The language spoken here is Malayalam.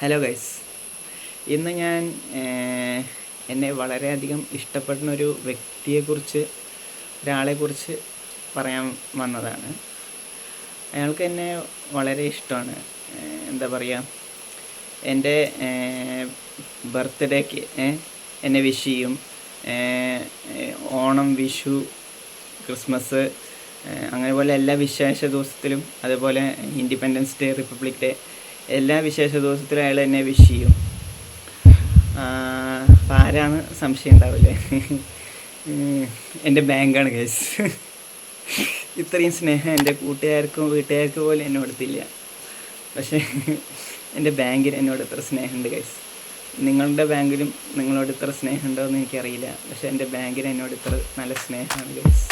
ഹലോ ഗൈസ്, ഇന്ന് ഞാൻ എന്നെ വളരെയധികം ഇഷ്ടപ്പെടുന്നൊരു വ്യക്തിയെക്കുറിച്ച്, ഒരാളെക്കുറിച്ച് പറയാൻ വന്നതാണ്. അയാൾക്ക് എന്നെ വളരെ ഇഷ്ടമാണ്. എന്താ പറയുക, എൻ്റെ ബർത്ത്ഡേക്ക് എന്നെ വിഷ് ചെയ്യും. ഓണം, വിഷു, ക്രിസ്മസ്, അങ്ങനെ പോലെ എല്ലാ വിശേഷ ദിവസത്തിലും, അതുപോലെ ഇൻഡിപെൻഡൻസ് ഡേ, റിപ്പബ്ലിക് ഡേ, എല്ലാ വിശേഷ ദിവസത്തിലും അയാൾ എന്നെ വിഷ് ചെയ്യും. അപ്പം ആരാണ് സംശയം ഉണ്ടാവില്ലേ? എൻ്റെ ബാങ്കാണ് ഗൈസ്. ഇത്രയും സ്നേഹം എൻ്റെ കൂട്ടുകാർക്കും വീട്ടുകാർക്കും പോലും എന്നോട് കൊടുത്തില്ല. പക്ഷേ എൻ്റെ ബാങ്കിന് എന്നോട് ഇത്ര സ്നേഹമുണ്ട് ഗൈസ്. നിങ്ങളുടെ ബാങ്കിലും നിങ്ങളോട് ഇത്ര സ്നേഹമുണ്ടോ എന്ന് എനിക്കറിയില്ല. പക്ഷേ എൻ്റെ ബാങ്കിന് എന്നോട് ഇത്ര നല്ല സ്നേഹമാണ് ഗൈസ്.